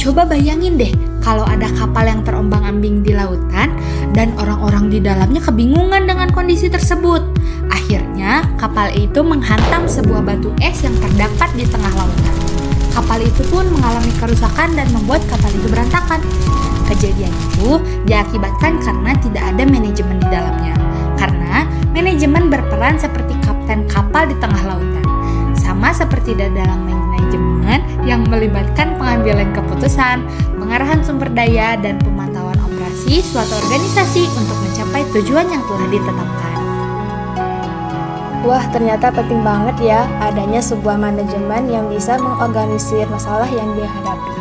Coba bayangin deh kalau ada kapal yang terombang-ambing di lautan dan orang-orang di dalamnya kebingungan dengan kondisi tersebut. Akhirnya kapal itu menghantam sebuah batu es yang terdapat di tengah lautan. Kapal itu pun mengalami kerusakan dan membuat kapal itu berantakan. Kejadian itu diakibatkan karena tidak ada manajemen di dalamnya. Karena manajemen berperan seperti kapten kapal di tengah lautan. Sama seperti dalam manajemen yang melibatkan pengambilan keputusan, pengarahan sumber daya, dan pemantauan operasi suatu organisasi untuk mencapai tujuan yang telah ditetapkan. Wah, ternyata penting banget ya adanya sebuah manajemen yang bisa mengorganisir masalah yang dihadapi.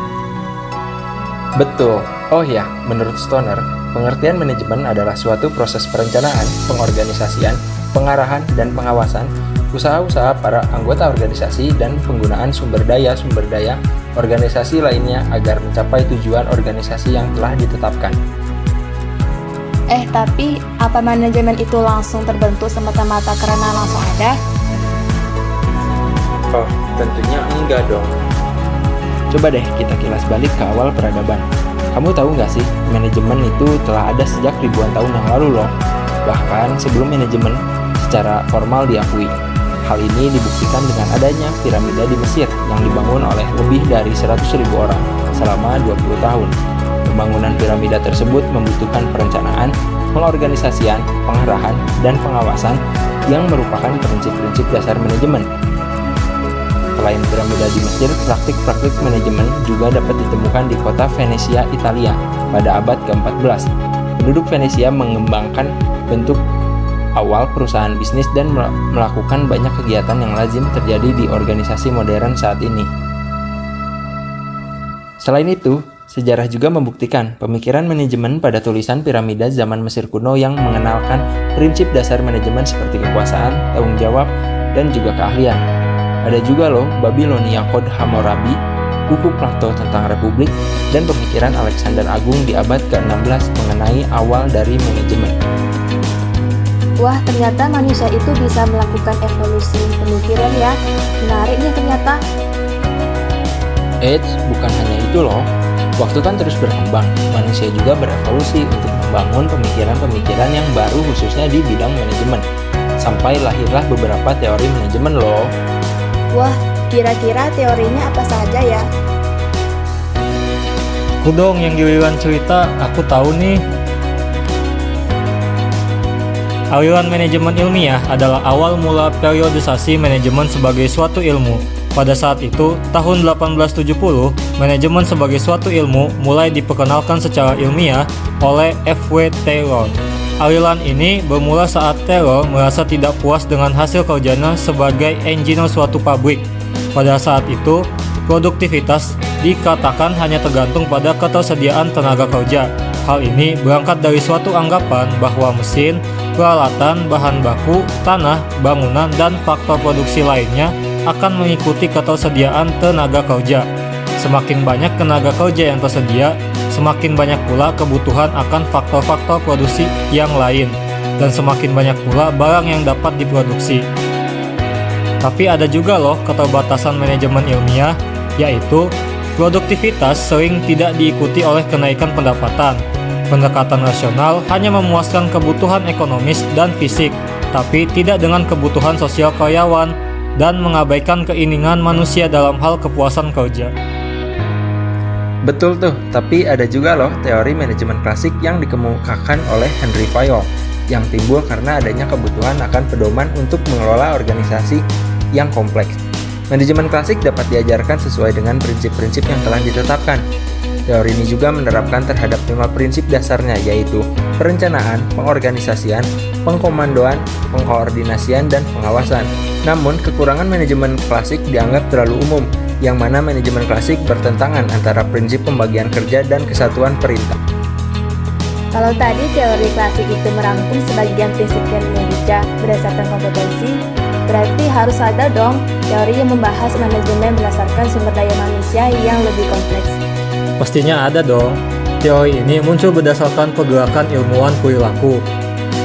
Betul. Oh ya, menurut Stoner, pengertian manajemen adalah suatu proses perencanaan, pengorganisasian, pengarahan, dan pengawasan usaha-usaha para anggota organisasi dan penggunaan sumber daya organisasi lainnya agar mencapai tujuan organisasi yang telah ditetapkan. Tapi apa manajemen itu langsung terbentuk semata-mata karena langsung ada? Oh, tentunya enggak dong. Coba deh kita kilas balik ke awal peradaban. Kamu tahu nggak sih, manajemen itu telah ada sejak ribuan tahun yang lalu loh. Bahkan sebelum manajemen secara formal diakui. Hal ini dibuktikan dengan adanya piramida di Mesir yang dibangun oleh lebih dari 100.000 orang selama 20 tahun. Pembangunan piramida tersebut membutuhkan perencanaan, pengorganisasian, pengarahan, dan pengawasan yang merupakan prinsip-prinsip dasar manajemen. Selain piramida di Mesir, praktik-praktik manajemen juga dapat ditemukan di kota Venesia, Italia pada abad ke-14. Penduduk Venesia mengembangkan bentuk awal perusahaan bisnis dan melakukan banyak kegiatan yang lazim terjadi di organisasi modern saat ini. Selain itu, sejarah juga membuktikan pemikiran manajemen pada tulisan piramida zaman Mesir kuno yang mengenalkan prinsip dasar manajemen seperti kekuasaan, tanggung jawab, dan juga keahlian. Ada juga loh Babilonia Code Hammurabi, buku Plato tentang republik, dan pemikiran Alexander Agung di abad ke-16 mengenai awal dari manajemen. Wah, ternyata manusia itu bisa melakukan evolusi pemikiran ya. Menarik nih ternyata. Bukan hanya itu loh. Waktu kan terus berkembang, manusia juga berevolusi untuk membangun pemikiran-pemikiran yang baru khususnya di bidang manajemen. Sampai lahirlah beberapa teori manajemen loh. Wah, kira-kira teorinya apa saja ya? Aku dong yang giliran cerita, aku tahu nih. Aliran manajemen ilmiah adalah awal mula periodisasi manajemen sebagai suatu ilmu. Pada saat itu, tahun 1870, manajemen sebagai suatu ilmu mulai diperkenalkan secara ilmiah oleh F.W. Taylor. Aliran ini bermula saat Taylor merasa tidak puas dengan hasil kerjanya sebagai engineer suatu pabrik. Pada saat itu, produktivitas dikatakan hanya tergantung pada ketersediaan tenaga kerja. Hal ini berangkat dari suatu anggapan bahwa mesin, peralatan, bahan baku, tanah, bangunan, dan faktor produksi lainnya akan mengikuti ketersediaan tenaga kerja. Semakin banyak tenaga kerja yang tersedia, semakin banyak pula kebutuhan akan faktor-faktor produksi yang lain, dan semakin banyak pula barang yang dapat diproduksi. Tapi ada juga loh keterbatasan manajemen ilmiah, yaitu produktivitas sering tidak diikuti oleh kenaikan pendapatan. Pendekatan rasional hanya memuaskan kebutuhan ekonomis dan fisik, tapi tidak dengan kebutuhan sosial karyawan, dan mengabaikan keinginan manusia dalam hal kepuasan kerja. Betul tuh, tapi ada juga loh teori manajemen klasik yang dikemukakan oleh Henry Fayol yang timbul karena adanya kebutuhan akan pedoman untuk mengelola organisasi yang kompleks. Manajemen klasik dapat diajarkan sesuai dengan prinsip-prinsip yang telah ditetapkan. Teori ini juga menerapkan terhadap 5 prinsip dasarnya, yaitu perencanaan, pengorganisasian, pengkomandoan, pengkoordinasian, dan pengawasan. Namun, kekurangan manajemen klasik dianggap terlalu umum, yang mana manajemen klasik bertentangan antara prinsip pembagian kerja dan kesatuan perintah. Kalau tadi teori klasik itu merangkum sebagian prinsip kinerja berdasarkan kompetensi, berarti harus ada dong teori yang membahas manajemen berdasarkan sumber daya manusia yang lebih kompleks. Pastinya ada dong. Teori ini muncul berdasarkan pergerakan ilmuwan perilaku.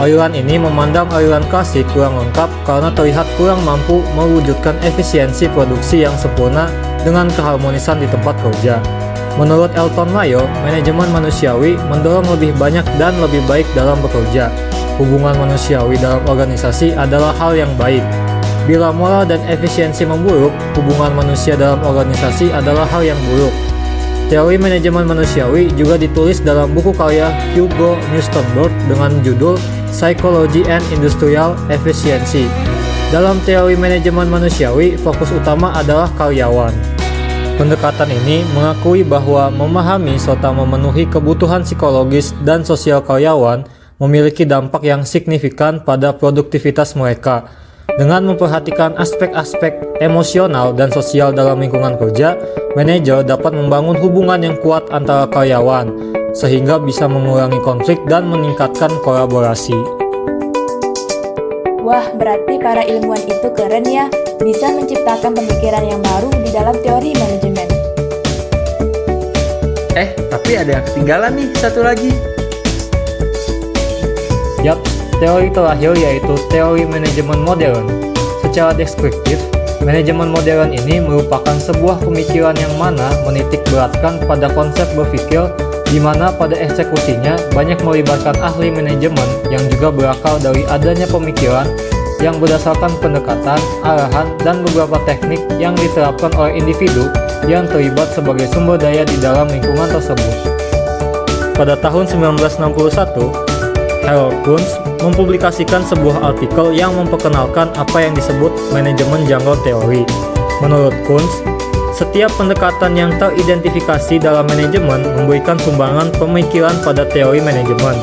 Aliran ini memandang aliran klasik kurang lengkap karena terlihat kurang mampu mewujudkan efisiensi produksi yang sempurna dengan keharmonisan di tempat kerja. Menurut Elton Mayo, manajemen manusiawi mendorong lebih banyak dan lebih baik dalam bekerja. Hubungan manusiawi dalam organisasi adalah hal yang baik. Bila moral dan efisiensi memburuk, hubungan manusia dalam organisasi adalah hal yang buruk. Teori manajemen manusiawi juga ditulis dalam buku karya Hugo Newstenberg dengan judul Psychology and Industrial Efficiency. Dalam teori manajemen manusiawi, fokus utama adalah karyawan. Pendekatan ini mengakui bahwa memahami serta memenuhi kebutuhan psikologis dan sosial karyawan memiliki dampak yang signifikan pada produktivitas mereka. Dengan memperhatikan aspek-aspek emosional dan sosial dalam lingkungan kerja, manajer dapat membangun hubungan yang kuat antara karyawan, sehingga bisa mengurangi konflik dan meningkatkan kolaborasi. Wah, berarti para ilmuwan itu keren ya, bisa menciptakan pemikiran yang baru di dalam teori manajemen. Tapi ada yang ketinggalan nih, satu lagi. Yap, teori terakhir yaitu teori manajemen modern. Secara deskriptif, manajemen modern ini merupakan sebuah pemikiran yang mana menitik beratkan pada konsep berpikir di mana pada eksekusinya banyak melibatkan ahli manajemen yang juga berakal dari adanya pemikiran yang berdasarkan pendekatan, arahan, dan beberapa teknik yang diterapkan oleh individu yang terlibat sebagai sumber daya di dalam lingkungan tersebut. Pada tahun 1961, Harold Kunz mempublikasikan sebuah artikel yang memperkenalkan apa yang disebut manajemen jungle theory. Menurut Kunz, setiap pendekatan yang teridentifikasi dalam manajemen memberikan sumbangan pemikiran pada teori manajemen.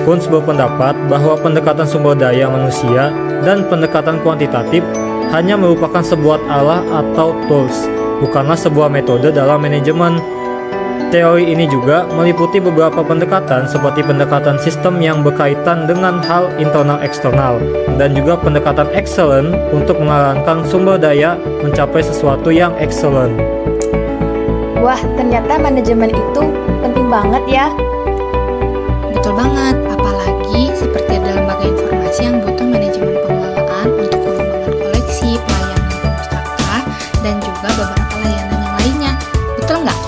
Kunz berpendapat bahwa pendekatan sumber daya manusia dan pendekatan kuantitatif hanya merupakan sebuah alat atau tools, bukanlah sebuah metode dalam manajemen. Teori ini juga meliputi beberapa pendekatan seperti pendekatan sistem yang berkaitan dengan hal internal eksternal dan juga pendekatan excellent untuk mengarahkan sumber daya mencapai sesuatu yang excellent. Wah, ternyata manajemen itu penting banget ya. Betul banget, apalagi seperti ada lembaga informasi yang butuh manajemen pengelolaan untuk pengembangan koleksi, pelayanan perpustakaan, dan juga beberapa layanan yang lainnya. Betul nggak?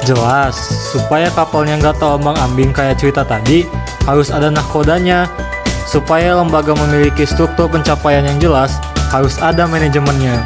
Jelas, supaya kapalnya nggak terombang-ambing kayak cerita tadi, harus ada nahkodanya. Supaya lembaga memiliki struktur pencapaian yang jelas, harus ada manajemennya.